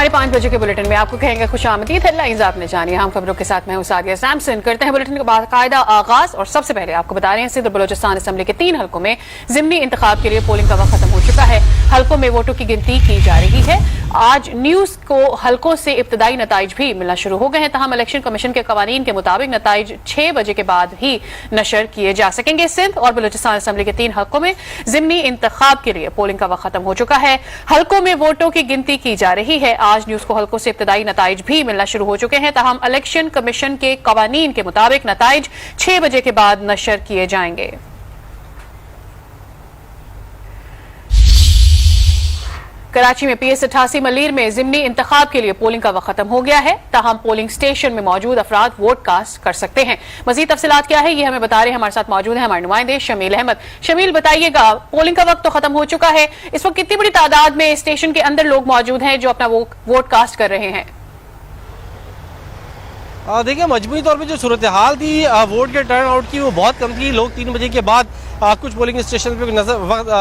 हमारे 5 बजे के बुलेटिन में आपको कहेंगे खुशामदीद। हेडलाइंस आपने जानिए, हम खबरों के साथ मैं हूं सादिया सैमसन। करते हैं बुलेटिन का बाकायदा आगाज और सबसे पहले आपको बता रहे हैं सिंध और बलोचिस्तान असेंबली के 3 हलकों में ज़िमनी इंतखाब के लिए पोलिंग का वक्त खत्म हो चुका है। हलकों में वोटों की गिनती की जा रही है। आज न्यूज को हलकों से इब्तदाई नताइज भी मिलना शुरू हो गए हैं, तहम इलेक्शन कमीशन के कवानीन के मुताबिक नताइज 6 बजे के बाद ही नशर किए जा सकेंगे। सिंध और बलोचिस्तान असेंबली के 3 हलकों में ज़िमनी इंतखाब के लिए पोलिंग का वक्त खत्म हो चुका है। हलकों में वोटों की गिनती की जा रही है। आज न्यूज को हलकों से इब्तदाई नताइज भी मिलना शुरू हो चुके हैं, तहम इलेक्शन कमीशन के कवानीन के मुताबिक नताइज 6 बजे के बाद नशर किए जाएंगे। कराची में PS 88 मलीर में ज़िमनी इंतखाब के लिए पोलिंग का वक्त खत्म हो गया है, ताहम पोलिंग स्टेशन में मौजूद अफराद वोट कास्ट कर सकते हैं। मजीद तफसीलात क्या है ये हमें बता रहे हैं, हमारे साथ मौजूद है हमारे नुमाइंदे शमील अहमद। शमील, बताइएगा, पोलिंग का वक्त तो खत्म हो चुका है, इस वक्त कितनी बड़ी तादाद में स्टेशन के अंदर लोग मौजूद हैं जो अपना वोट कास्ट कर रहे हैं? देखिए, मजमूई तौर पे जो सूरत हाल थी वोट के टर्न आउट की वो बहुत कम थी। लोग 3 बजे के बाद कुछ पोलिंग स्टेशन पे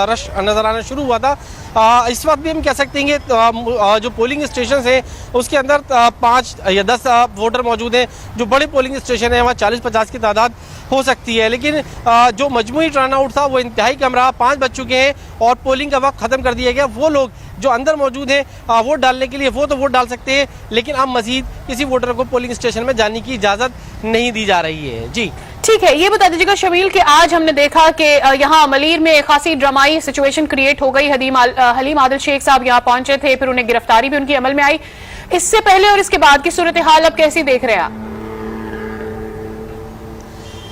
रश नजर आना शुरू हुआ था। इस वक्त भी हम कह सकते हैं कि जो पोलिंग स्टेशन हैं उसके अंदर 5 या 10 वोटर मौजूद हैं। जो बड़े पोलिंग स्टेशन हैं वहाँ 40-50 की तादाद हो सकती है, लेकिन जो मजमूई टर्न आउट था वो इंतहाई कम रहा। 5 बज चुके हैं और पोलिंग का वक्त ख़त्म कर दिया गया। वो लोग जो अंदर मौजूद हैं वोट डालने के लिए वो तो वोट डाल सकते हैं, लेकिन अब मजीद किसी वोटर को पोलिंग स्टेशन में जाने की इजाज़त नहीं दी जा रही है। जी ठीक है, ये बता दीजिएगा शमील कि आज हमने देखा कि यहाँ मलीर में खासी ड्रामाई सिचुएशन क्रिएट हो गई। हलीम आदिल शेख साहब यहाँ पहुंचे थे, फिर उन्हें गिरफ्तारी भी उनकी अमल में आई। इससे पहले और इसके बाद की सूरत हाल अब कैसी देख रहे हैं आप?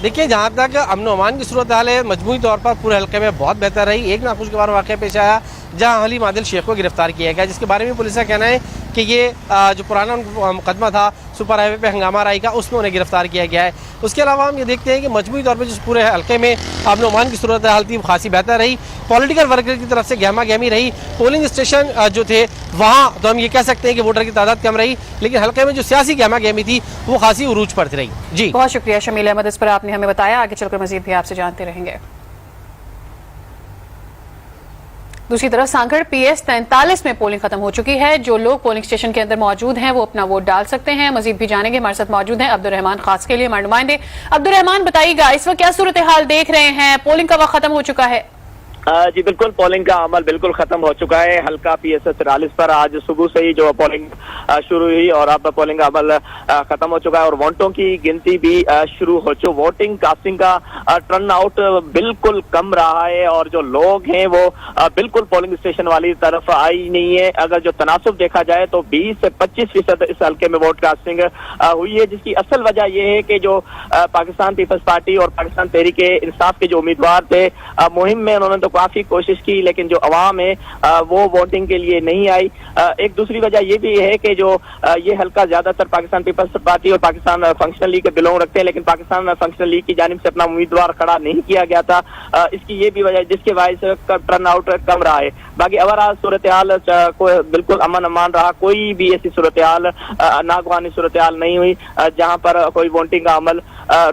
देखिए, जहाँ तक अमन अमान की सूरत हाल है, मजमूई तौर पर पूरे हल्के में बहुत बेहतर रही। एक नाखुशगवार वाक़या पेश आया जहाँ हलीम आदिल शेख को गिरफ्तार किया गया, जिसके बारे में पुलिस का कहना है कि ये जो पुराना मुकदमा था सुपर हाईवे पे हंगामा राई का, उसमें उन्हें गिरफ्तार किया गया है। उसके अलावा हम ये देखते हैं कि मजमूई तौर पर जिस पूरे हल्के में अमन अमान की सूरत हाल थी वो खासी बेहतर रही। पॉलिटिकल वर्कर की तरफ से गहमा गहमी रही। पोलिंग स्टेशन जो थे वहाँ तो हम ये कह सकते हैं कि वोटर की तादाद कम रही, लेकिन हल्के में जो सियासी गहमा गहमी थी वो खासी उरूज पर रही। जी बहुत शुक्रिया शमील अहमद, इस पर आपने हमें बताया। आगे चलकर मजीद भी आपसे जानते रहेंगे। दूसरी तरफ सांगड़ PS 43 में पोलिंग खत्म हो चुकी है। जो लोग पोलिंग स्टेशन के अंदर मौजूद हैं वो अपना वोट डाल सकते हैं। मजीद भी जानेंगे, हमारे साथ मौजूद हैं अब्दुर्रहमान खास के लिए हमारे नुमाइंदे। अब्दुर्रहमान, बताइएगा इस वक्त क्या सूरत हाल देख रहे हैं? पोलिंग का वक्त खत्म हो चुका है? जी बिल्कुल, पोलिंग का अमल बिल्कुल खत्म हो चुका है। हल्का PS 44 पर आज सुबह से ही जो पोलिंग शुरू हुई और अब पोलिंग का अमल खत्म हो चुका है और वोटों की गिनती भी शुरू हो चुकी। वोटिंग कास्टिंग का टर्न आउट बिल्कुल कम रहा है और जो लोग हैं वो बिल्कुल पोलिंग स्टेशन वाली तरफ आई नहीं है। अगर जो तनासुब देखा जाए तो 20 से 25% इस हल्के में वोट कास्टिंग हुई है, जिसकी असल वजह यह है कि जो पाकिस्तान पीपल्स पार्टी और पाकिस्तान तहरीक इंसाफ के जो उम्मीदवार थे मुहिम में उन्होंने तो काफी कोशिश की, लेकिन जो अवाम है वो वोटिंग के लिए नहीं आई। एक दूसरी वजह ये भी है कि जो ये हल्का ज्यादातर पाकिस्तान पीपल्स पार्टी और पाकिस्तान फंक्शनल लीग के बिलोंग रखते हैं, लेकिन पाकिस्तान फंक्शनल लीग की जानिब से अपना उम्मीदवार खड़ा नहीं किया गया था। इसकी ये भी वजह जिसकी वजह से टर्न आउट कम रहा है। बाकी ओवरऑल सूरत हाल बिल्कुल अमन अमान रहा। कोई भी ऐसी सूरत हाल नागवानी सूरत हाल नहीं हुई जहाँ पर कोई वोटिंग का अमल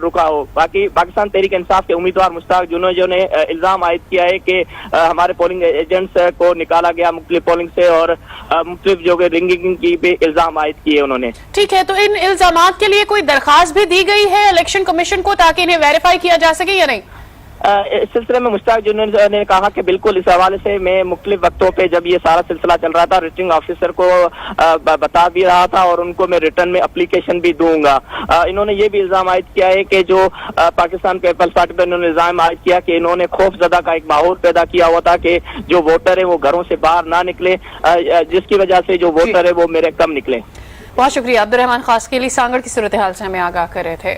रुका हो। बाकी पाकिस्तान तहरीक इंसाफ के उम्मीदवार मुश्ताक जुनेजो ने इल्जाम आयद किया है कि हमारे पोलिंग एजेंट्स को निकाला गया मुख्तलिफ पोलिंग से और मुख्तलिफ जो रिंगिंग की भी इल्जाम आयद किए उन्होंने। ठीक है, तो इन इल्जामात के लिए कोई दरखास्त भी दी गई है इलेक्शन कमीशन को ताकि इन्हें वेरीफाई किया जा सके या नहीं? इस सिलसिले में मुश्ताक जुनेजो ने कहा कि बिल्कुल इस हवाले से मैं मुख्तलिफ वक्तों पे जब ये सारा सिलसिला चल रहा था रिटर्निंग ऑफिसर को बता भी रहा था और उनको मैं रिटर्न में एप्लीकेशन भी दूंगा। इन्होंने ये भी इल्जाम आयद किया है कि जो पाकिस्तान पीपल्स पार्टी पर इन्होंने इल्जाम आयद किया कि इन्होंने खौफजदा का एक माहौल पैदा किया हुआ था कि जो वोटर है वो घरों से बाहर ना निकले, जिसकी वजह से जो वोटर है वो मेरे कम निकले। बहुत शुक्रिया अब्दुर्रहमान खास के लिए सांगड़ की सूरत हाल से हमें आगाह कर रहे थे।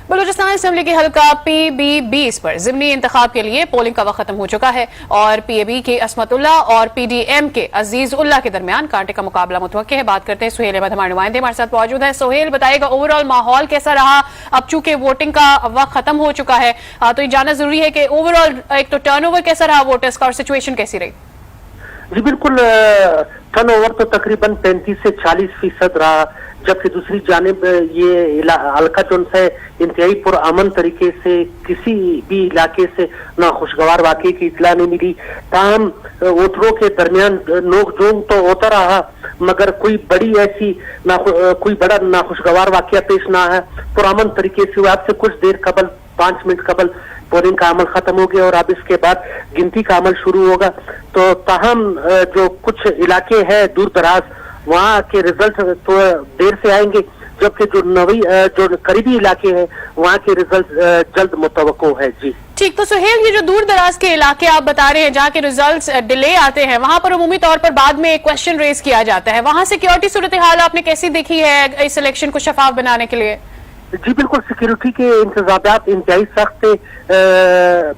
बलूचिस्तान असेंबली के हल्का PB 20 पर ज़िमनी इंतखाब के लिए पोलिंग का वक्त खत्म हो चुका है और PAB के असमतुल्ला और PDM के अजीज उल्ला के दरमियान कांटे का मुकाबला मुतवक्के है। बात करते हैं सुहेल अहमद, हमारे नुमाइंदे हमारे साथ मौजूद है। सुहेल, बताइएगा ओवरऑल माहौल कैसा रहा? अब चूंकि वोटिंग का वक्त खत्म हो चुका है तो ये जानना जरूरी है कि ओवरऑल एक तो टर्नओवर कैसा रहा वोटर्स का और सिचुएशन कैसी रही? जी बिल्कुल, टर्नओवर तो तकरीबन 35 से 40% रहा, जबकि दूसरी जानिब ये हल्का जो है इंतहाई पुरअमन तरीके से किसी भी इलाके से नाखुशगवार वाकई की इतला नहीं मिली। ताहम वोटरों के दरमियान नोक झोंक तो होता रहा, मगर कोई बड़ी ऐसी कोई बड़ा नाखुशगवार वाकया पेश ना है। पुरअमन तरीके से आज से कुछ देर कबल 5 मिनट कबल पोलिंग का अमल खत्म हो गया और अब इसके बाद गिनती का अमल शुरू होगा। तो ताहम जो कुछ इलाके हैं दूर दराज, वहाँ के रिजल्ट तो देर से आएंगे, जबकि जो करीबी इलाके हैं वहाँ के रिजल्ट जल्द मुतवक्को है। जी ठीक, तो सुहेल, ये जो दूर दराज के इलाके आप बता रहे हैं जहाँ के रिजल्ट्स डिले आते हैं, वहां पर उमूमी तौर पर बाद में क्वेश्चन रेज किया जाता है, वहां सिक्योरिटी सूरत हाल आपने कैसी देखी है इस इलेक्शन को शफाफ बनाने के लिए? जी बिल्कुल, सिक्योरिटी के इंतजामात इंतहाई सख्त,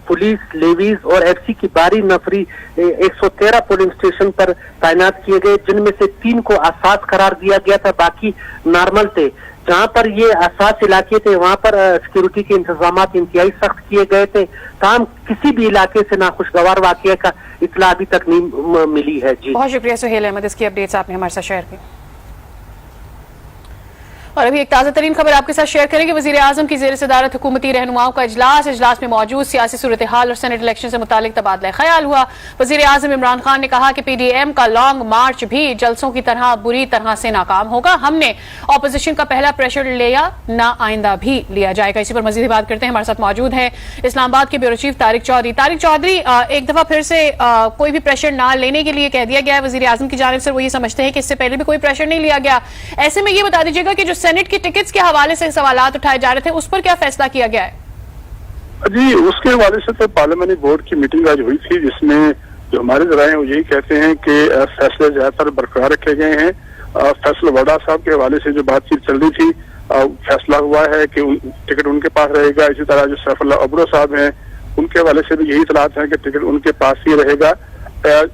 पुलिस, लेवीज और एफसी की बारी नफरी 113 पोलिंग स्टेशन पर तैनात किए गए, जिनमें से 3 को असास करार दिया गया था, बाकी नॉर्मल थे। जहां पर ये असास इलाके थे वहां पर सिक्योरिटी के इंतजामात इंतहाई सख्त किए गए थे। ताहम किसी भी इलाके से नाखुशगवार वाकये का इत्तला अभी तक नहीं मिली है। जी बहुत शुक्रिया सुहेल अहमद, इसकी अपडेट्स आपने हमारे साथ शेयर की। और अभी एक ताज़ा तरीन खबर आपके साथ शेयर करेंगे। वज़ीर आज़म की ज़ेर सदारत हुकूमती रहनुमाओं का इजलास में मौजूद सियासी सूरत हाल और सेनेट इलेक्शन से मुतालिक तबादला ख्याल हुआ। वज़ीर आज़म इमरान खान ने कहा कि PDM का लॉन्ग मार्च भी जलसों की तरह बुरी तरह से नाकाम होगा। हमने ऑपोजिशन का पहला प्रेशर लिया, ना आइंदा भी लिया जाएगा। इसी पर मजीद बात करते हैं, हमारे साथ मौजूद है इस्लामाबाद के ब्यूरो चीफ तारिक चौधरी। तारिक चौधरी, एक दफा फिर से कोई भी प्रेशर ना लेने के लिए कह दिया गया है वज़ीर आज़म की जानिब से, वो ये समझते हैं कि इससे पहले भी कोई प्रेशर नहीं लिया गया। ऐसे में ये बता दीजिएगा कि जो सेनेट की टिकट्स के हवाले से सवालात उठाए जा रहे थे, उस पर क्या फैसला किया गया है? जी, उसके हवाले से तो पार्लियामेंटी बोर्ड की मीटिंग आज हुई थी, जिसमें जो हमारे जराए हैं वो यही कहते हैं कि फैसले ज्यादातर बरकरार रखे गए हैं। फैसल वडा साहब के हवाले से जो बातचीत चल रही थी, फैसला हुआ है कि टिकट उनके पास रहेगा। इसी तरह जो सैफुल्लाह अब्रो साहब हैं उनके हवाले से भी यही इतलात है कि टिकट उनके पास ही रहेगा।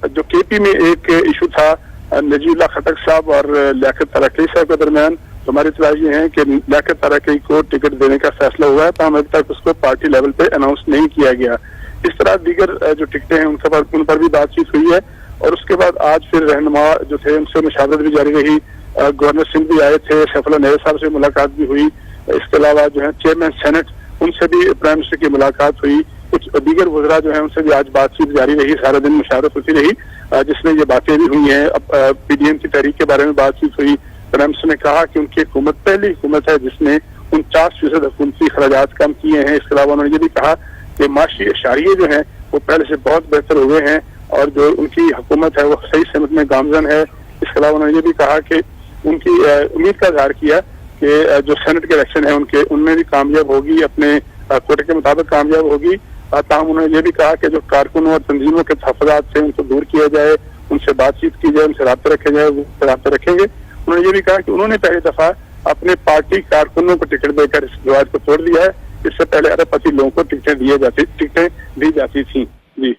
जो KP में एक इशू था नजीबुल्लाह खटक साहब और लियाकत तारकी साहब के दरमियान, तो हमारी इतला ये है कि लियाकत तारकी को टिकट देने का फैसला हुआ है, तो अभी तक उसको पार्टी लेवल पे अनाउंस नहीं किया गया। इस तरह दीगर जो टिकटें हैं उन पर भी बातचीत हुई है। और उसके बाद आज फिर रहनुमा जो थे उनसे मुशावरत भी जारी रही। गवर्नर सिंह भी आए थे, सैफुल्लाह नैयर साहब से मुलाकात भी हुई। इसके अलावा जो है चेयरमैन सेनेट, उनसे भी प्राइम मिनिस्टर की मुलाकात हुई। कुछ दीगर वज़रा जो है उनसे भी आज बातचीत जारी रही, सारा दिन मुशावरत होती रही, जिसमें ये बातें भी हुई हैं। अब PDM की तहरीक के बारे में बातचीत हुई। प्राइम मिनिस्टर ने कहा कि उनकी हुकूमत पहली हुकूमत है जिसने 49% हुकूमती खर्चात कम किए हैं। इसके अलावा उन्होंने ये भी कहा कि माशी अशारिये जो हैं वो पहले से बहुत बेहतर हुए हैं और जो उनकी हुकूमत है वो सही समत में गामजन है। इसके अलावा उन्होंने ये भी कहा कि उनकी उम्मीद का इजहार किया कि जो सेनेट के इलेक्शन है उनमें भी कामयाब होगी, अपने कोटे के मुताबिक कामयाब होगी। ताहम उन्होंने ये भी कहा कि जो कारकुनों और तंजीमों के तहफ़्फ़ुज़ात थे उनको दूर किया जाए, उनसे बातचीत की जाए, उनसे राब्ते रखे जाए, वो राब्ते रखेंगे। उन्होंने ये भी कहा कि उन्होंने पहली दफा अपने पार्टी कारकुनों को टिकट देकर इस रिवाज को तोड़ दिया है। इससे पहले अरबपति लोगों को टिकटें दी जाती थी। जी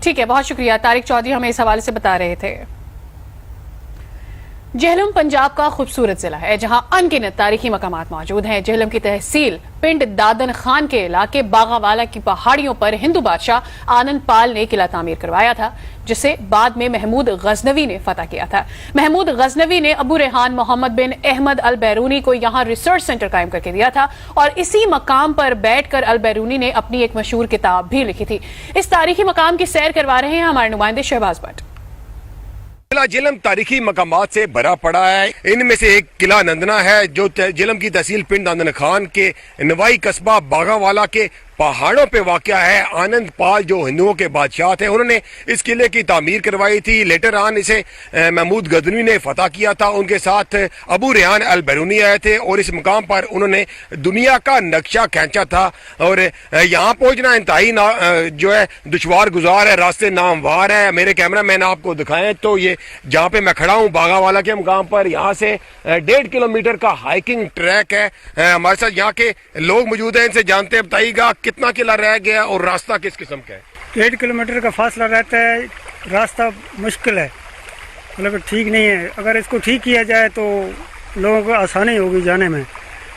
ठीक है, बहुत शुक्रिया। तारिक चौधरी हमें इस हवाले से बता रहे थे। जेहलम पंजाब का खूबसूरत जिला है जहां अनगिनत तारीखी मकामात मौजूद हैं। जेहलम की तहसील पिंड दादन खान के इलाके बागावाला की पहाड़ियों पर हिंदू बादशाह आनंद पाल ने किला तामीर करवाया था, जिसे बाद में महमूद गजनवी ने फतह किया था। महमूद गजनवी ने अबू रेहान मोहम्मद बिन अहमद अल बैरूनी को यहाँ रिसर्च सेंटर कायम करके दिया था और इसी मकाम पर बैठकर अल बैरूनी ने अपनी एक मशहूर किताब भी लिखी थी। इस तारीखी मकाम की सैर करवा रहे हैं हमारे नुमाइंदे शहबाज भट्ट। किला जेहलम तारीखी मकामात से भरा पड़ा है। इनमें से एक किला नंदना है जो जेहलम की तहसील पिंड दादन खान के नवाई कस्बा बागावाला के पहाड़ों पे वाक़या है। आनंद पाल जो हिंदुओं के बादशाह थे उन्होंने इस किले की तामीर करवाई थी। लेटर ऑन इसे महमूद गजनवी ने फतह किया था। उनके साथ अबू रेहान अल बैरूनी आए थे और इस मुकाम पर उन्होंने दुनिया का नक्शा खींचा था। और यहाँ पहुँचना इंतहाई जो है दुश्वार गुजार है, रास्ते नामवार है। मेरे कैमरा मैन आपको दिखाएं तो ये जहाँ पे मैं खड़ा हूँ बागावाला के मुकाम पर, यहाँ से 1.5 किलोमीटर का हाइकिंग ट्रैक है। हमारे साथ यहाँ के लोग मौजूद हैं, इनसे जानते हैं। बताइएगा कितना किला रह गया और रास्ता किस किस्म का है? 1.5 किलोमीटर का फासला रहता है। रास्ता मुश्किल है, मतलब ठीक नहीं है। अगर इसको ठीक किया जाए तो लोगों को आसानी होगी जाने में।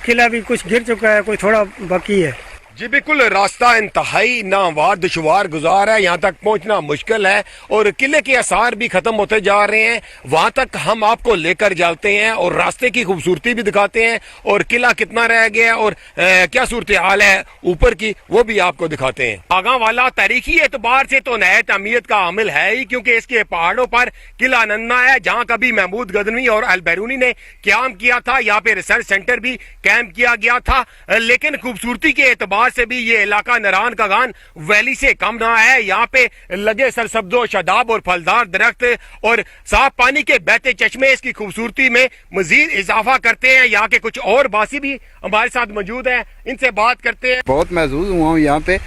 किला भी कुछ गिर चुका है, कोई थोड़ा बाकी है। जी बिल्कुल, रास्ता इंतहाई नाहमवार दुशवार गुजार है, यहाँ तक पहुँचना मुश्किल है और किले के आसार भी खत्म होते जा रहे हैं। वहाँ तक हम आपको लेकर जाते हैं और रास्ते की खूबसूरती भी दिखाते हैं और किला कितना रह गया है और क्या सूरत हाल है ऊपर की, वो भी आपको दिखाते हैं। बागा वाला तारीखी एतबार से तो नहयत अहमियत का हामिल है ही, क्योंकि इसके पहाड़ों पर किला नन्ना है, जहाँ कभी महमूद गजनवी और अल बैरूनी ने क्याम किया था। यहाँ पे रिसर्च सेंटर भी कैंप किया गया था, लेकिन खूबसूरती के एतबार से भी ये इलाका नरान कागान वैली से कम ना है। यहाँ पे लगे सरसब्जो शादाब और फलदार दरख्त और साफ पानी के बहते चश्मे इसकी खूबसूरती में मजीद इजाफा करते हैं। यहाँ के कुछ और बासी भी हमारे साथ मौजूद हैं, इनसे बात करते हैं। बहुत महसूस हुआ हूँ यहाँ पे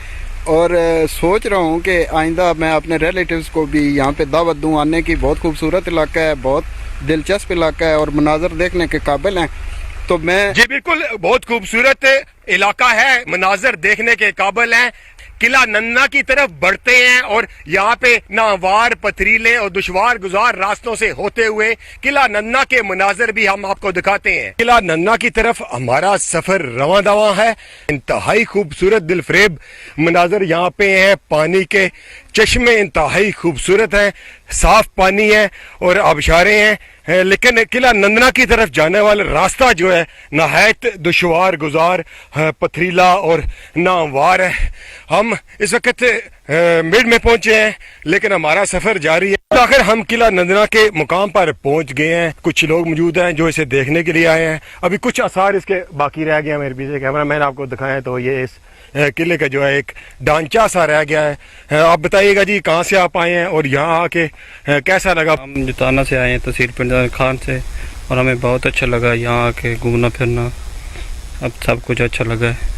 और सोच रहा हूँ कि आइंदा मैं अपने रिलेटिव्स को भी यहाँ पे दावत दूँ आने की। बहुत खूबसूरत इलाका है, बहुत दिलचस्प इलाका है और मनाजर देखने के काबिल हैं। तो मैं जी बिल्कुल, बहुत खूबसूरत इलाका है, मनाजर देखने के काबिल है। किला नन्ना की तरफ बढ़ते हैं और यहाँ पे नावार पथरीले और दुश्वार गुजार रास्तों से होते हुए किला नन्ना के मनाजर भी हम आपको दिखाते हैं। किला नन्ना की तरफ हमारा सफर रवां दवा है। इंतहाई खूबसूरत दिलफरेब मनाजर यहाँ पे हैं, पानी के चश्मे इंतहाई खूबसूरत हैं, साफ पानी है और आबशारें हैं, लेकिन किला नंदना की तरफ जाने वाला रास्ता जो है नहायत दुश्वार गुजार पथरीला और नामवार है। हम इस वक्त मिड में पहुंचे हैं, लेकिन हमारा सफर जारी है। आखिर हम किला नंदना के मुकाम पर पहुंच गए हैं। कुछ लोग मौजूद हैं जो इसे देखने के लिए आए हैं। अभी कुछ आसार इसके बाकी रह गए हैं। मेरे पीछे कैमरा मैन आपको दिखाएं तो ये इस किले का जो है एक ढांचा सा रह गया है। आप बताइएगा जी, कहाँ से आप आए हैं और यहाँ आके कैसा लगा? हम जुताना से आए हैं, तहसील पिंड खान से, और हमें बहुत अच्छा लगा यहाँ आके घूमना फिरना। अब सब कुछ अच्छा लगा है।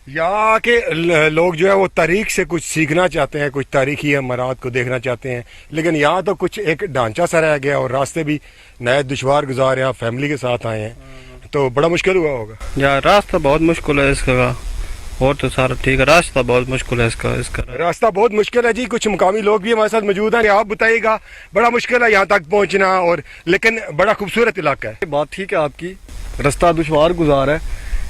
यहाँ के लोग जो है वो तारीख से कुछ सीखना चाहते हैं, कुछ तारीखी अमरात को देखना चाहते हैं, लेकिन यहाँ तो कुछ एक ढांचा सा रह गया और रास्ते भी नए दुश्वार गुजार। यहाँ फैमिली के साथ आए हैं तो बड़ा मुश्किल हुआ होगा। यहाँ रास्ता बहुत मुश्किल है इसका, और तो सारा ठीक है, रास्ता बहुत मुश्किल है इसका रास्ता बहुत मुश्किल है जी। कुछ मुकामी लोग भी हमारे साथ मौजूद हैं। आप बताइएगा, बड़ा मुश्किल है यहाँ तक पहुँचना, और लेकिन बड़ा खूबसूरत इलाका है। बात ठीक है आपकी, रास्ता दुश्वार गुजार है,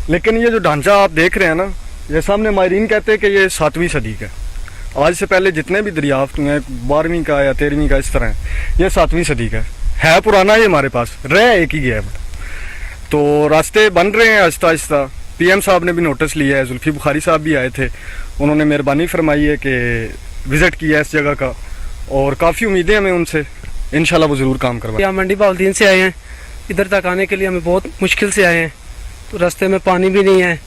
लेकिन ये जो ढांचा आप देख रहे हैं ना, ये सामने माहिरीन कहते हैं कि ये 7वीं सदी का है। आज से पहले जितने भी दरियाफ्त हुए हैं 12वीं का या 13वीं का, इस तरह है, ये 7वीं सदी का है। पुराना ये हमारे पास रह एक ही गया है। तो रास्ते बन रहे हैं आहिस्ता आहिस्ता। PM साहब ने भी नोटिस लिया है, जुल्फी बुखारी साहब भी आए थे, उन्होंने मेहरबानी फरमाई है कि विज़िट किया है इस जगह का, और काफ़ी उम्मीदें हमें उनसे, इंशाल्लाह वो ज़रूर काम करवाएं। यहाँ मंडी बाउद्दीन से आए हैं, इधर तक आने के लिए हमें बहुत मुश्किल से आए हैं। तो रास्ते में पानी भी नहीं है,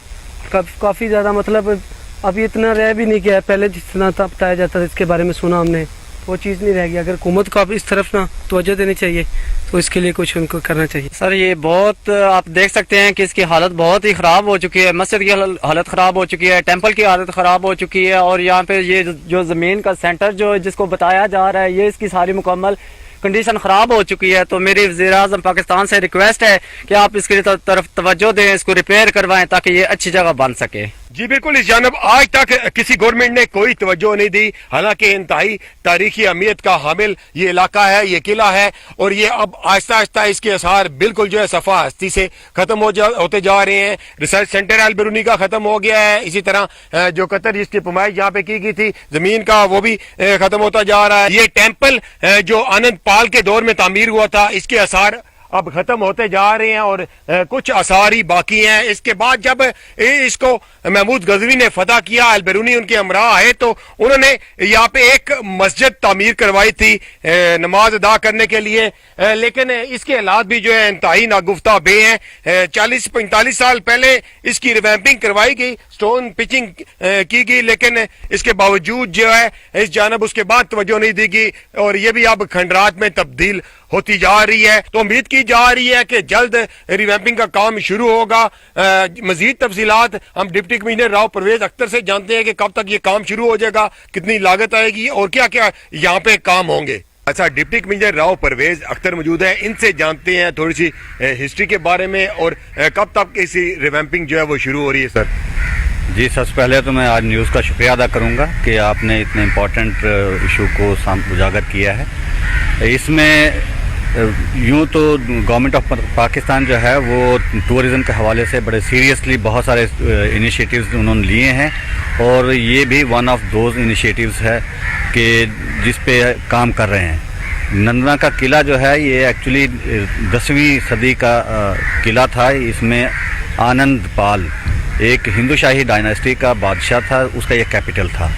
काफ़ी ज़्यादा, मतलब अभी इतना रह भी नहीं गया है। पहले जितना था बताया जाता था, इसके बारे में सुना हमने, वो चीज़ नहीं रह गई। अगर हुकूमत को आप इस तरफ ना तवज्जो देनी चाहिए, तो इसके लिए कुछ उनको करना चाहिए। सर ये बहुत आप देख सकते हैं कि इसकी हालत बहुत ही ख़राब हो चुकी है। मस्जिद की हालत ख़राब हो चुकी है, टेंपल की हालत ख़राब हो चुकी है, और यहाँ पे ये जो ज़मीन का सेंटर जो जिसको बताया जा रहा है, ये इसकी सारी मुकम्मल कंडीशन ख़राब हो चुकी है। तो मेरी वज़ीर-ए-आज़म पाकिस्तान से रिक्वेस्ट है कि आप इसकी तरफ तवज्जो दें, इसको रिपेयर करवाएं ताकि ये अच्छी जगह बन सके। जी बिल्कुल, इस जानब आज तक किसी गवर्नमेंट ने कोई तवज्जो नहीं दी। हालांकि इंतहाई तारीखी अहमियत का हामिल ये इलाका है, ये किला है, और ये अब आहिस्ता आहिस्ता इसके आसार बिल्कुल जो है सफा हस्ती से खत्म होते जा रहे हैं। रिसर्च सेंटर अल बैरूनी का खत्म हो गया है, इसी तरह जो कतर जिसकी पैमाइश यहाँ पे की गई थी जमीन का, वो भी खत्म होता जा रहा है। ये टेम्पल जो आनंद पाल के दौर में तामीर हुआ था, इसके आसार अब खत्म होते जा रहे हैं और कुछ आसार ही बाकी हैं। इसके बाद जब इसको महमूद गजनवी ने फतह किया, अल बैरूनी उनके हमरा आए, तो उन्होंने यहाँ पे एक मस्जिद तामीर करवाई थी नमाज अदा करने के लिए, लेकिन इसके हालात भी जो है इंतहाई नागुफ्ता बे हैं। 40-45 साल पहले इसकी रिवैम्पिंग करवाई गई, स्टोन पिचिंग की गई, लेकिन इसके बावजूद जो है इस जानब उसके बाद तवज्जो नहीं दी गई, और ये भी अब खंडरात में तब्दील होती जा रही है। तो उम्मीद की जा रही है कि जल्द रिवैम्पिंग का काम शुरू होगा। मजीद तफसीलात हम डिप्टी कमिश्नर राव परवेज अख्तर से जानते हैं कि कब तक ये काम शुरू हो जाएगा, कितनी लागत आएगी और क्या क्या यहाँ पे काम होंगे। अच्छा, डिप्टी कमिश्नर राव परवेज अख्तर मौजूद है, इनसे जानते हैं थोड़ी सी हिस्ट्री के बारे में और कब तक इसी रिवैम्पिंग जो है वो शुरू हो रही है। सर जी, सबसे पहले तो मैं आज न्यूज़ का शुक्रिया अदा करूंगा कि आपने इतने इम्पोर्टेंट इशू को उजागर किया है। इसमें यूं तो गवर्नमेंट ऑफ पाकिस्तान जो है वो टूरिज़्म के हवाले से बड़े सीरियसली बहुत सारे इनिशिएटिव्स उन्होंने लिए हैं, और ये भी वन ऑफ दोज इनिशिएटिव्स है कि जिस पे काम कर रहे हैं। नंदना का किला जो है ये एक्चुअली 10वीं सदी का किला था। इसमें आनंद पाल एक हिंदू शाही डायनेस्टी का बादशाह था, उसका ये कैपिटल था।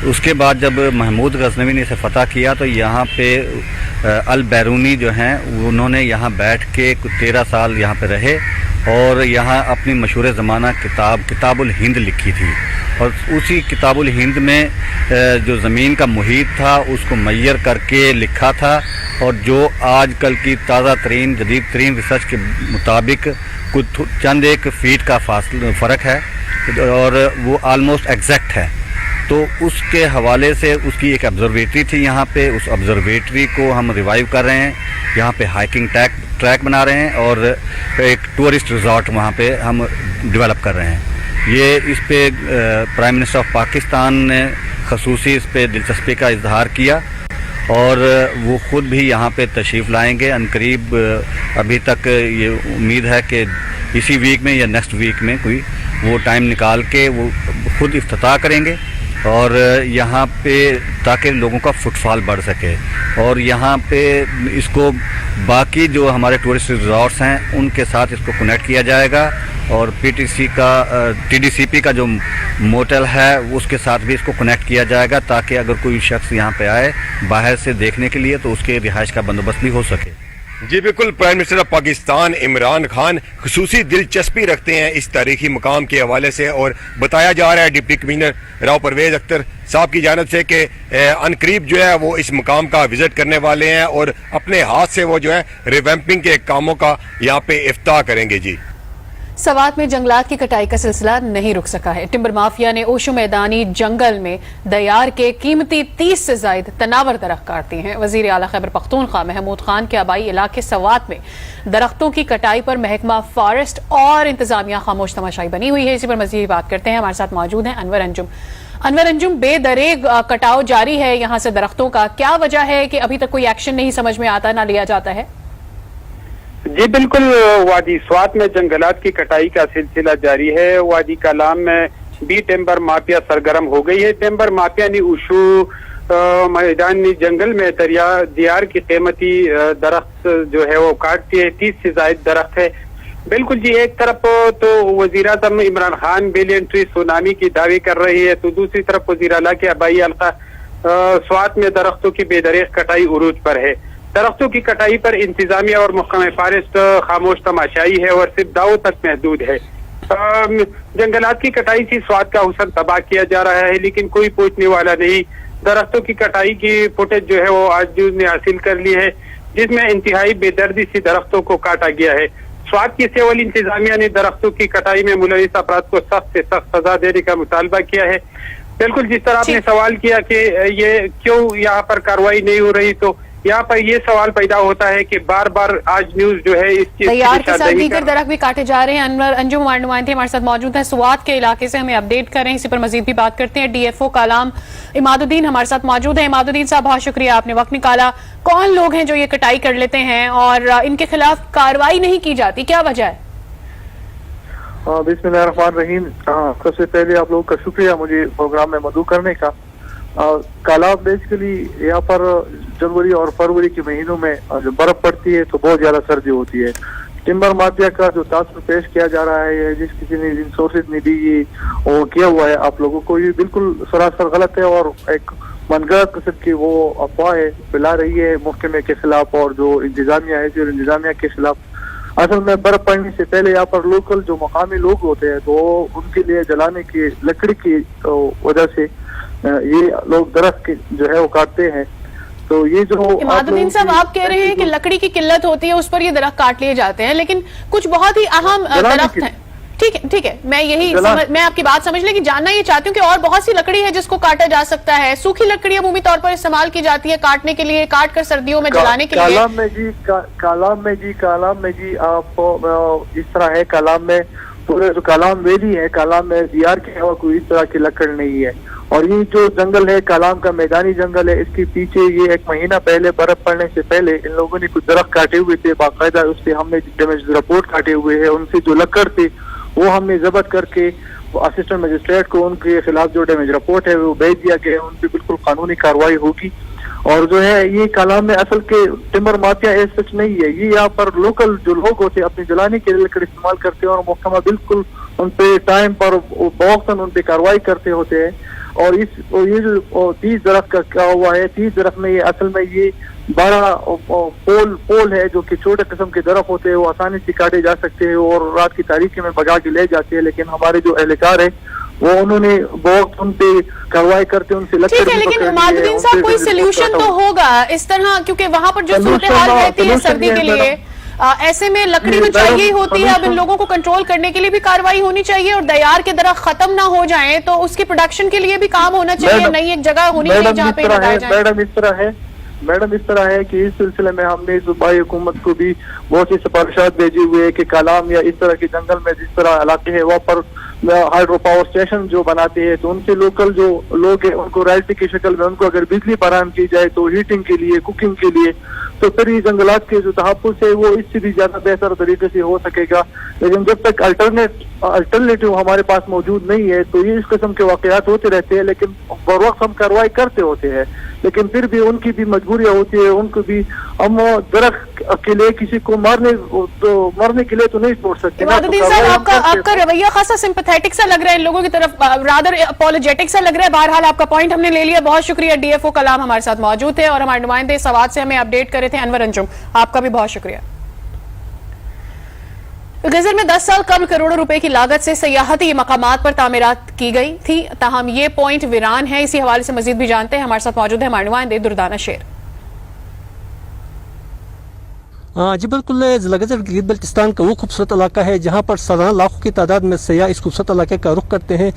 उसके बाद जब महमूद गजनवी ने इसे फ़तह किया तो यहाँ पे अल बैरूनी जो हैं उन्होंने यहाँ बैठ के 13 साल यहाँ पे रहे और यहाँ अपनी मशहूर ज़माना किताबुल हिंद लिखी थी, और उसी किताबुल हिंद में जो ज़मीन का मुहीत था उसको मैयर करके लिखा था, और जो आज कल की ताज़ा तरीन जदीद तरीन रिसर्च के मुताबिक कुछ चंद एक फीट का फ़र्क है और वो आलमोस्ट एग्जैक्ट है। तो उसके हवाले से उसकी एक ऑब्जर्वेटरी थी यहाँ पे, उस ऑब्जर्वेटरी को हम रिवाइव कर रहे हैं, यहाँ पे हाइकिंग ट्रैक बना रहे हैं और एक टूरिस्ट रिजॉर्ट वहाँ पे हम डेवलप कर रहे हैं। ये इस पे प्राइम मिनिस्टर ऑफ पाकिस्तान ने खसूसी इस पे दिलचस्पी का इजहार किया और वो ख़ुद भी यहाँ पे तशरीफ़ लाएंगे अनकरीब। अभी तक ये उम्मीद है कि इसी वीक में या नेक्स्ट वीक में कोई वो टाइम निकाल के वो ख़ुद इफ्तिताह करेंगे और यहाँ पे ताकि लोगों का फुटफॉल बढ़ सके, और यहाँ पे इसको बाकी जो हमारे टूरिस्ट रिजॉर्ट्स हैं उनके साथ इसको कनेक्ट किया जाएगा, और TDCP का जो मोटेल है उसके साथ भी इसको कनेक्ट किया जाएगा ताकि अगर कोई शख्स यहाँ पे आए बाहर से देखने के लिए तो उसके रिहाइश का बंदोबस्त भी हो सके। जी बिल्कुल, prime minister of Pakistan Imran Khan खुसूसी दिलचस्पी रखते हैं इस तारीखी मुकाम के हवाले से, और बताया जा रहा है डिप्टी कमिश्नर राव परवेज अख्तर साहब की जानिब से कि अनकरीब जो है वो इस मुकाम का विजिट करने वाले हैं और अपने हाथ से वो जो है रिवैम्पिंग के कामों का यहाँ पे इफ्ताह करेंगे। जी, सवात में जंगलात की कटाई का सिलसिला नहीं रुक सका है। टिम्बर माफिया ने ओशो मैदानी जंगल में दयार के कीमती 30 से ज्यादा तनावर दरख्त काट दिए हैं। वजीर आला खैबर पख्तूनख्वा महमूद खान के आबाई इलाके सवात में दरख्तों की कटाई पर महकमा फॉरेस्ट और इंतजामिया खामोश तमाशाई बनी हुई है। इसी पर मजीद बात करते हैं, हमारे साथ मौजूद हैं अनवर अंजुम। अनवर अंजुम, बेदरेग कटाव जारी है यहाँ से दरख्तों का, क्या वजह है कि अभी तक कोई एक्शन नहीं समझ में आता, ना लिया जाता है? जी बिल्कुल, वादी स्वात में जंगलात की कटाई का सिलसिला जारी है। वादी कालाम में भी टिम्बर माफिया सरगर्म हो गई है। टिम्बर माफिया ने उशू मैदानी जंगल में दियार की कीमती दरख्त जो है वो काटती है। 30 से ज्यादा दरख्त है। बिल्कुल जी, एक तरफ तो वजीर आज़म Imran Khan billion tree tsunami की दावे कर रही है, तो दूसरी तरफ वजीर आला के आबाई हल्का स्वात में दरख्तों की बेदरेग कटाई उरूज पर है। दरख्तों की कटाई पर इंतजामिया और महकमा फॉरेस्ट खामोश तमाशाई है और सिर्फ दावों तक महदूद है। जंगलात की कटाई से स्वाद का हुस्न तबाह किया जा रहा है, लेकिन कोई पूछने वाला नहीं। दरख्तों की कटाई की फुटेज जो है वो आज न्यूज ने हासिल कर ली है, जिसमें इंतहाई बेदर्दी से दरख्तों को काटा गया है। स्वाद की सिविल इंतजामिया ने दरख्तों की कटाई में मुलविस अफराद को सख्त से सख्त सजा देने का मुतालबा किया है। बिल्कुल जिस तरह आपने सवाल किया कि ये क्यों यहाँ पर कार्रवाई नहीं हो रही, तो यहाँ पर ये सवाल पैदा होता है कि बार बार आज न्यूज जो है इस चीज तैयार के साथ दीगर दरख्त भी काटे जा रहे हैं। अनवर अंजुम हमारे नुमाइंदे हमारे साथ मौजूद हैं, स्वात के इलाके से हमें अपडेट कर रहे हैं। इसी पर मजीद भी बात करते हैं। DFO कालाम इमादुद्दीन हमारे साथ मौजूद है। इमादुद्दीन साहब, बहुत शुक्रिया, आपने वक्त निकाला। कौन लोग हैं जो ये कटाई कर लेते हैं और इनके खिलाफ कार्रवाई नहीं की जाती, क्या वजह है? बिस्मिल्लाहिर्रहमानिर्रहीम। सबसे पहले आप लोगों का शुक्रिया मुझे प्रोग्राम में मदऊ करने का। कालाब बेसिकली यहाँ पर जनवरी और फरवरी के महीनों में जो बर्फ पड़ती है तो बहुत ज्यादा सर्दी होती है। टिम्बर माफिया का जो तासुर पेश किया जा रहा है, जिस किसी ने रिसोर्सेज ने दी वो किया हुआ है आप लोगों को, ये बिल्कुल सरासर गलत है और एक मनगढ़ंत किस्म की वो अफवाह है फैला रही है महकमे के खिलाफ और जो इंतजामिया है जो इंतजामिया के खिलाफ। असल में बर्फ पड़ने से पहले यहाँ पर लोकल जो मकामी लोग होते हैं तो उनके लिए जलाने की लकड़ी की वजह से ये लोग दरख्त जो है वो काटते हैं। तो ये जो इमादुद्दीन साहब, आप कह रहे हैं कि लकड़ी की किल्लत होती है, उस पर ये दरख्त काट लिए जाते हैं, लेकिन कुछ बहुत ही अहम दरख्त हैं। ठीक है, मैं आपकी बात समझ लेकिन जानना ये चाहती हूँ कि और बहुत सी लकड़ी है जिसको काटा जा सकता है। सूखी लकड़ी अमूमी तौर पर इस्तेमाल की जाती है काटने के लिए, काट कर सर्दियों में जलाने के लिए। कालाम में जी आप इस तरह है, कालाम में पूरे जो कालाम वैली है, कालाम में दियार के अलावा कोई इस तरह की लकड़ नहीं है और ये जो जंगल है कालाम का मैदानी जंगल है, इसके पीछे ये 1 महीना पहले बर्फ पड़ने से पहले इन लोगों ने कुछ दरख्त काटे हुए थे, बाकायदा उस पर हमने डैमेज रिपोर्ट काटे हुए है। उनसे जो लकड़ थे वो हमने जब्त करके असिस्टेंट मजिस्ट्रेट को उनके खिलाफ जो डैमेज रिपोर्ट है वो भेज दिया गया है। उन पर बिल्कुल कानूनी कार्रवाई होगी। और जो है ये कालाम में असल के टिम्बर माफिया ऐसा सच नहीं है, ये यहाँ पर लोकल जो लोग होते हैं अपने जलाने के लिए लकड़ इस्तेमाल करते हैं और महकमा बिल्कुल उन पे टाइम पर बवक्तन उन पे कार्रवाई करते होते हैं। और ये जो 30 दरख्त का क्या हुआ है, 30 दरख्त में ये असल में ये 12 पोल है जो कि छोटे किस्म के दरख्त होते हैं, वो आसानी से काटे जा सकते हैं और रात की तारीकी में भगा के ले जाते हैं। लेकिन हमारे जो एहलकार है वो उन्होंने बहुत उन पे कार्रवाई करते उनसे लकड़ ठीक है, लेकिन मादुद्दीन साहब कोई सोल्यूशन तो होगा इस तरह, क्योंकि वहां पर जो सूरत हाल रहती है सर्दी के लिए, ऐसे में लकड़ी तो चाहिए ही होती है। अब इन लोगों को कंट्रोल करने के लिए भी कार्रवाई होनी चाहिए और दयार के दरख्त खत्म ना हो जाएं तो उसकी प्रोडक्शन के लिए भी काम होना चाहिए, नई एक जगह होनी चाहिए जहाँ पे लगाया जाए। मैडम इस तरह है कि इस सिलसिले में हमने सूबाई हुकूमत को भी बहुत सी सिफारिशात भेजी हुई है कि कालाम या इस तरह के जंगल में जिस तरह इलाके है वहाँ पर हाइड्रो पावर स्टेशन जो बनाते हैं तो उनसे लोकल जो लोग हैं उनको रॉयल्टी की शक्ल में उनको अगर बिजली फराहम की जाए तो हीटिंग के लिए, कुकिंग के लिए, तो फिर ये जंगलात के जो तहफ़्फ़ुज़ है वो इससे भी ज्यादा बेहतर तरीके से हो सकेगा। लेकिन जब तक अल्टरनेटिव हमारे पास मौजूद नहीं है तो ये इस किस्म के वाक़यात होते रहते हैं। लेकिन बर वक्त हम कार्रवाई करते होते हैं, लेकिन फिर भी उनकी भी मजबूरियाँ होती है। उनको भी हम दरख्त के लिए किसी को मरने के लिए तो नहीं छोड़ सकते। मादुद्दीन साहब आपका रवैया खासा सिंपैथेटिक सा लग रहा है इन लोगों की तरफ, रादर अपॉलोजेटिक सा लग रहा है। बहरहाल आपका पॉइंट हमने ले लिया, बहुत शुक्रिया। डीएफओ कलाम हमारे साथ मौजूद थे और हमारे नुमाइंदे सवाद से हमें अपडेट करे थे अनवर अंजुम, आपका भी बहुत शुक्रिया। गजर में 10 साल कबल करोड़ों रुपए की लागत से सयाहती मकामात पर तामीरात की गई थी, ताहम ये पॉइंट वीरान है। इसी हवाले से मजीद भी जानते हैं, हमारे साथ मौजूद है हमारे नुमाइंदे दुर्दाना शेर। जी बिल्कुल, ज़िला गजर गिलगित बल्तिस्तान का वो खूबसूरत इलाका है जहाँ पर सालाना लाखों की तादाद में सयाह इस खूबसूरत इलाके का रुख करते हैं।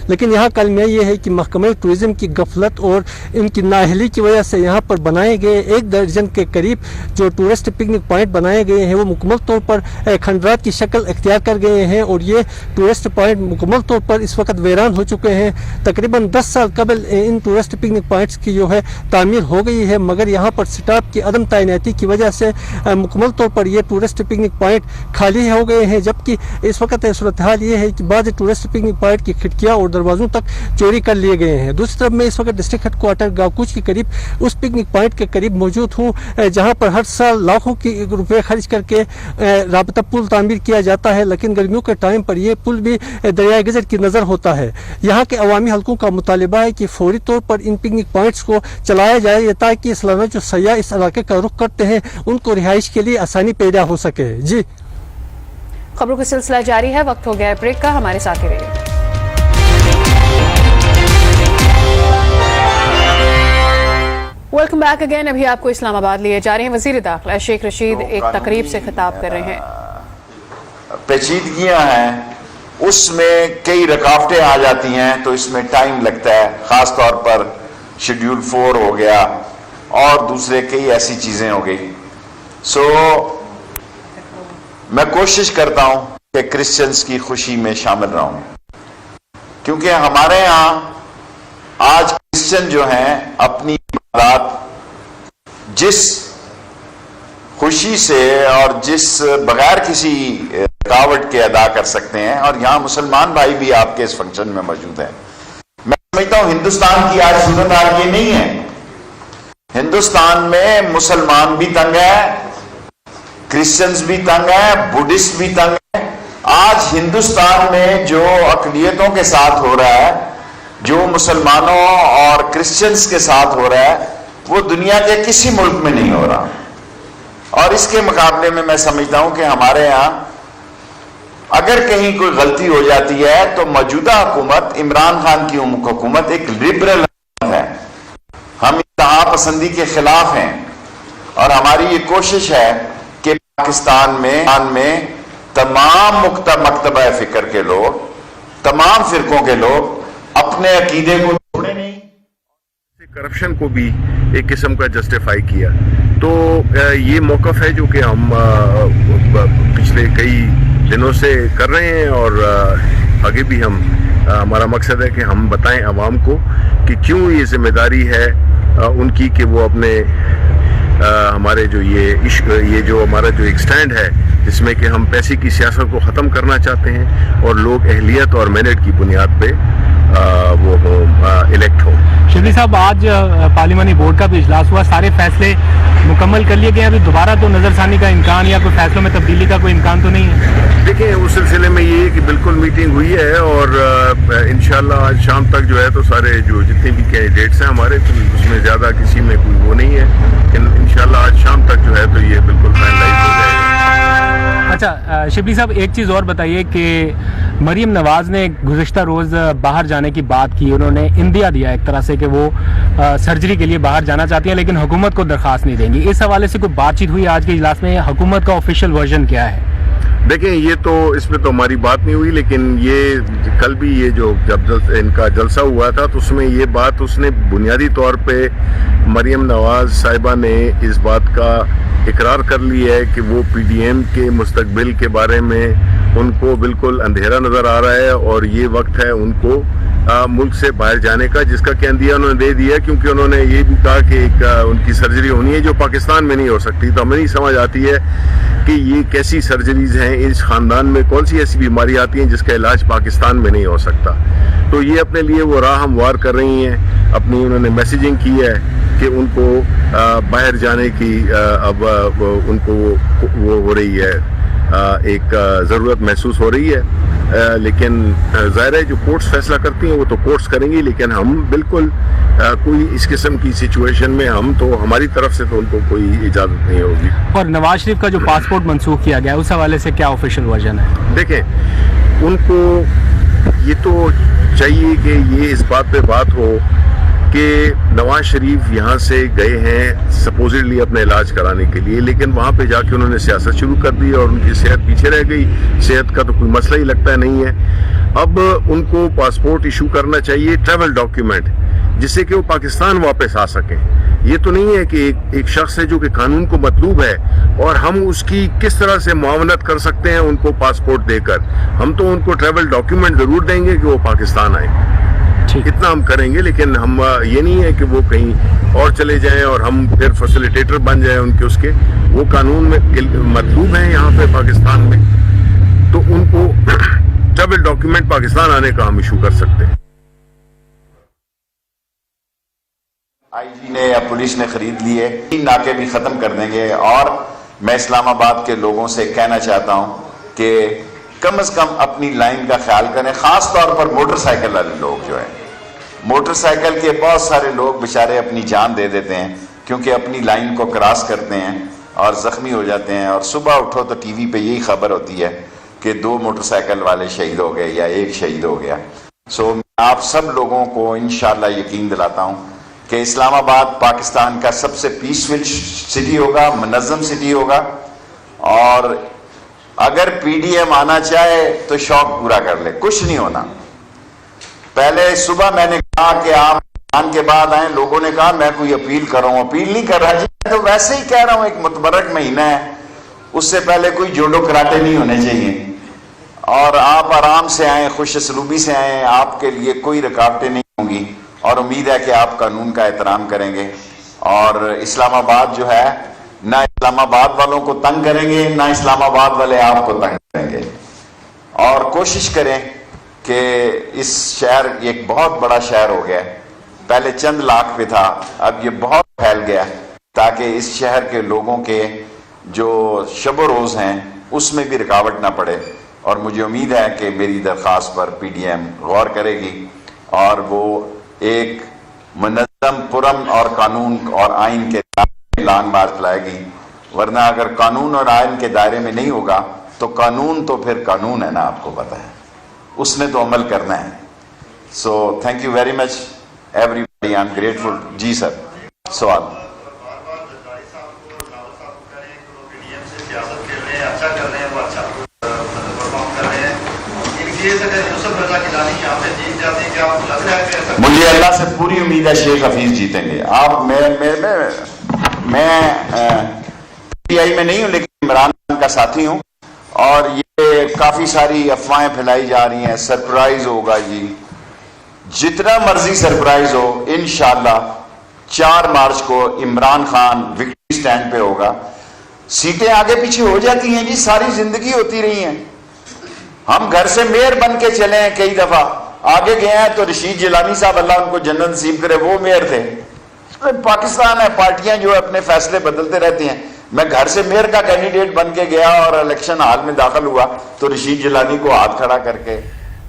लेकिन यहाँ कलमिया ये है कि महकमा टूरिज़म की गफलत और इनकी नाअहली की वजह से यहाँ पर बनाए गए 1 दर्जन के करीब जो टूरिस्ट पिकनिक पॉइंट बनाए गए हैं वो मुकम्मल तौर पर खंडरात की शक्ल इख्तियार कर गए हैं और ये टूरिस्ट पॉइंट मुकम्मल तौर पर इस वक्त वीरान हो चुके हैं। तकरीबन 10 साल कबल इन टूरिस्ट पिकनिक पॉइंट्स की जो है तामीर हो गई है, मगर यहाँ पर स्टाफ की अदम तैनाती की वजह से मुकम्मल तौर पर ये टूरिस्ट पिकनिक पॉइंट खाली हो गए हैं। जबकि इस वक्त सूरत हाल ये है कि बाद टूरिस्ट पिकनिक पॉइंट की खिड़कियां और दरवाजों तक चोरी कर लिए गए हैं। दूसरी तरफ मैं इस वक्त डिस्ट्रिक्ट हेडक्वार्टर गावकुच के करीब उस पिकनिक पॉइंट के करीब मौजूद हूँ जहाँ पर हर साल लाखों की रुपए खर्च करके राबता पुल तामीर किया जाता है, लेकिन गर्मियों के टाइम पर यह पुल भी दरियाए गजर की नज़र होता है। यहाँ के अवामी हल्कों का मुतालिबा है कि फौरी तौर पर इन पिकनिक पॉइंट्स को चलाया जाए ताकि सालाना जो सयाह इस इलाके का रुख करते हैं उनको रिहाइश के लिए आसानी पैदा हो सके। जी, खबरों का सिलसिला जारी है, वक्त हो गया है ब्रेक का, हमारे साथ ही रहिए। Welcome back again. अभी आपको इस्लामाबाद लिए जा रहे हैं। वजीर दाखिला शेख रशीद एक तकरीब से खिताब कर रहे हैं। पेचीदगियां हैं, उसमें कई रुकावटें आ जाती हैं तो इसमें टाइम लगता है, खास तौर पर शेड्यूल 4 हो गया और दूसरे कई ऐसी चीजें हो गई। मैं कोशिश करता हूं कि क्रिश्चियंस की खुशी में शामिल रहूं, क्योंकि हमारे यहां आज क्रिश्चियन जो हैं अपनी इबादत जिस खुशी से और जिस बगैर किसी रुकावट के अदा कर सकते हैं, और यहां मुसलमान भाई भी आपके इस फंक्शन में मौजूद हैं। मैं समझता हूं हिंदुस्तान की आज सूरत हाल ये नहीं है। हिंदुस्तान में मुसलमान भी तंग है, क्रिश्चियंस भी तंग है, बुद्धिस्ट भी तंग है। आज हिंदुस्तान में जो अक़लियतों के साथ हो रहा है, जो मुसलमानों और क्रिश्चियंस के साथ हो रहा है, वो दुनिया के किसी मुल्क में नहीं हो रहा। और इसके मुकाबले में मैं समझता हूं कि हमारे यहां अगर कहीं कोई गलती हो जाती है तो मौजूदा हुकूमत, इमरान खान की हुकूमत एक लिबरल है। हम इंतहा पसंदी के खिलाफ हैं और हमारी ये कोशिश है कि पाकिस्तान में तमाम मकतबा फिक्र के लोग, तमाम फिरकों के लोग अपने अकीदे को छोड़े नहीं, करप्शन को भी एक किस्म का जस्टिफाई किया। तो ये मौक़िफ़ है जो कि हम पिछले कई दिनों से कर रहे हैं और आगे भी हम हमारा मकसद है कि हम बताएं आवाम को कि क्यों ये जिम्मेदारी है उनकी कि वो अपने हमारे जो ये जो हमारा जो एक स्टैंड है जिसमें कि हम पैसे की सियासत को ख़त्म करना चाहते हैं और लोग अहलियत और मेरिट की बुनियाद पे वो इलेक्ट हो। शिबली साहब, आज पार्लिमानी बोर्ड का भी इजलास हुआ, सारे फैसले मुकम्मल कर लिए गए, अभी दोबारा तो नज़रसानी का इम्कान या कोई फैसलों में तब्दीली का कोई इम्कान तो नहीं है? देखिए, उस सिलसिले में ये कि बिल्कुल मीटिंग हुई है और इंशाल्लाह आज शाम तक जो है तो सारे जो जितने भी कैंडिडेट्स हैं हमारे, तो उसमें ज़्यादा किसी में कोई वो नहीं है, लेकिन इंशाल्लाह आज शाम तक जो है तो ये बिल्कुल फाइनलाइज हो जाएगा। अच्छा शिबली साहब, एक चीज़ और बताइए कि मरीम नवाज़ ने गुज़िश्ता रोज़ बाहर जाने की बात की, उन्होंने इंदिया दिया एक तरह से कि वो सर्जरी के लिए बाहर जाना चाहती हैं लेकिन हुकूमत को दरख्वास्त नहीं देंगी। इस हवाले से कोई बातचीत हुई आज के इजलास में? हुकूमत का ऑफिशियल वर्जन क्या है? देखें, ये तो इसमें तो हमारी बात नहीं हुई, लेकिन ये कल भी ये जो जब इनका जलसा हुआ था तो उसमें ये बात उसने बुनियादी तौर पे मरीम नवाज साहिबा ने इस बात का इकरार कर लिया है कि वो पीडीएम के मुस्तकबिल के बारे में उनको बिल्कुल अंधेरा नज़र आ रहा है और ये वक्त है उनको मुल्क से बाहर जाने का, जिसका कह दिया उन्होंने दे दिया, क्योंकि उन्होंने ये भी कहा कि एक उनकी सर्जरी होनी है जो पाकिस्तान में नहीं हो सकती। तो हमें नहीं समझ आती है कि ये कैसी सर्जरीज हैं, इस खानदान में कौन सी ऐसी बीमारी आती हैं जिसका इलाज पाकिस्तान में नहीं हो सकता। तो ये अपने लिए वो राह हमवार कर रही हैं, अपनी उन्होंने मैसेजिंग की है कि उनको बाहर जाने की अब उनको वो हो रही है, एक ज़रूरत महसूस हो रही है, लेकिन ज़ाहिर है जो कोर्ट्स फैसला करती हैं वो तो कोर्ट्स करेंगी, लेकिन हम बिल्कुल कोई इस किस्म की सिचुएशन में हम तो हमारी तरफ से तो उनको कोई इजाज़त नहीं होगी। और नवाज शरीफ का जो पासपोर्ट मनसूख किया गया उस हवाले से क्या ऑफिशियल वर्जन है? देखें, उनको ये तो चाहिए कि ये इस बात पे बात हो कि नवाज शरीफ यहाँ से गए हैं सपोजिटली अपने इलाज कराने के लिए, लेकिन वहाँ पे जाके उन्होंने सियासत शुरू कर दी और उनकी सेहत पीछे रह गई। सेहत का तो कोई मसला ही लगता नहीं है। अब उनको पासपोर्ट इशू करना चाहिए, ट्रैवल डॉक्यूमेंट, जिससे कि वो पाकिस्तान वापस आ सकें। ये तो नहीं है कि एक शख्स है जो कि कानून को मतलूब है और हम उसकी किस तरह से मुआवनत कर सकते हैं उनको पासपोर्ट देकर। हम तो उनको ट्रैवल डॉक्यूमेंट ज़रूर देंगे कि वो पाकिस्तान आए, इतना हम करेंगे, लेकिन हम ये नहीं है कि वो कहीं और चले जाएं और हम फिर फैसिलिटेटर बन जाएं उनके, उसके वो कानून में मतलूब हैं यहाँ पे पाकिस्तान में, तो उनको ट्रैवल डॉक्यूमेंट पाकिस्तान आने का हम इशू कर सकते हैं। आईजी ने या पुलिस ने खरीद लिए, 3 नाके भी खत्म कर देंगे। और मैं इस्लामाबाद के लोगों से कहना चाहता हूं कि कम से कम अपनी लाइन का ख्याल करें, खास तौर पर मोटरसाइकिल वाले लोग जो है, मोटरसाइकिल के बहुत सारे लोग बेचारे अपनी जान दे देते हैं क्योंकि अपनी लाइन को क्रॉस करते हैं और जख्मी हो जाते हैं, और सुबह उठो तो टीवी पे यही खबर होती है कि 2 मोटरसाइकिल वाले शहीद हो गए या 1 शहीद हो गया। सो आप सब लोगों को इंशाल्लाह यकीन दिलाता हूं कि इस्लामाबाद पाकिस्तान का सबसे पीसफुल सिटी होगा, मुनज़्ज़म सिटी होगा, और अगर पीडीएम आना चाहे तो शौक पूरा कर ले, कुछ नहीं होना। पहले सुबह मैंने कहा कि आप रमजान के बाद आए, लोगों ने कहा मैं कोई अपील कर रहा हूं, अपील नहीं कर रहा जी, मैं तो वैसे ही कह रहा हूं, एक मुतबरक महीना है, उससे पहले कोई जोड़ो कराटे नहीं होने चाहिए, और आप आराम से आए, खुश असलूबी से आए, आपके लिए कोई रुकावटें नहीं होंगी, और उम्मीद है कि आप कानून का एहतराम करेंगे और इस्लामाबाद जो है ना इस्लामाबाद वालों को तंग करेंगे ना इस्लामाबाद वाले आपको तंग करेंगे। और कोशिश करें कि इस शहर एक बहुत बड़ा शहर हो गया, पहले चंद लाख पे था, अब ये बहुत फैल गया, ताकि इस शहर के लोगों के जो शब रोज़ हैं उसमें भी रुकावट ना पड़े। और मुझे उम्मीद है कि मेरी दरख्वास्त पर पीडीएम गौर करेगी और वो एक मुनज़्ज़म, पुरअमन और कानून और आइन के लॉन्ग मार्च लाएगी। वरना अगर कानून और आइन के दायरे में नहीं होगा तो कानून तो फिर कानून है ना, आपको पता है, उसने तो अमल करना है। So thank you very much everybody, I am grateful. जी सर, सवाल। मुझे अल्लाह से पूरी उम्मीद है शेख हफीज जीतेंगे। आप मैं पीटीआई में नहीं हूं लेकिन इमरान का साथी हूं, और ये काफी सारी अफवाहें फैलाई जा रही हैं, सरप्राइज होगा जी। जितना मर्जी सरप्राइज हो, इंशाल्लाह 4 मार्च को इमरान खान विक्ट्री स्टैंड पे होगा। सीटें आगे पीछे हो जाती हैं जी, सारी जिंदगी होती रही हैं। हम घर से मेयर बन के चले हैं, कई दफा आगे गए हैं तो रशीद जिलानी साहब अल्लाह उनको जन्नत नसीब करे, वो मेयर थे। पाकिस्तान है, पार्टियां जो अपने फैसले बदलते रहती हैं। मैं घर से मेयर का कैंडिडेट बन के गया और इलेक्शन हाल में दाखिल हुआ तो रशीद जिलानी को हाथ खड़ा करके।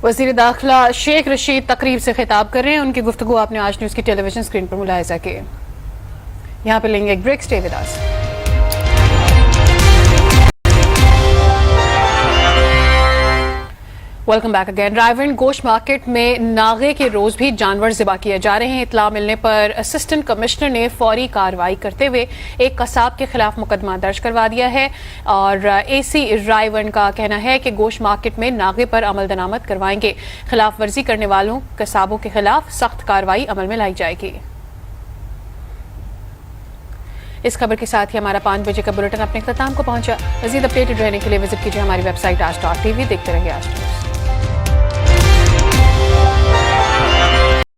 वज़ीर दाखिला शेख रशीद तकरीब से खिताब कर रहे हैं। उनकी गुफ्तगू आपने आज न्यूज़ की टेलीविजन स्क्रीन पर मुलाहिजा की। यहाँ पे लेंगे एक break, stay with us. Welcome back again. Raiwind गोश्त मार्केट में नागे के रोज भी जानवर ज़िबा किए जा रहे हैं। इतला मिलने पर असिस्टेंट कमिश्नर ने फौरी कार्रवाई करते हुए एक कसाब के खिलाफ मुकदमा दर्ज करवा दिया है और एसी रायवन का कहना है कि गोश्त मार्केट में नागे पर अमल दरामद करवाएंगे। खिलाफ वर्जी करने वालों कसाबों के खिलाफ सख्त कार्रवाई अमल में लाई जाएगी। इस खबर के साथ ही हमारा 5 बजे का बुलेटिन अपने इख्तिताम को पहुंचा। मज़ीद अपडेटेड रहने के लिए विजिट कीजिए हमारी वेबसाइट आज.tv। देखते रहिए आज न्यूज़।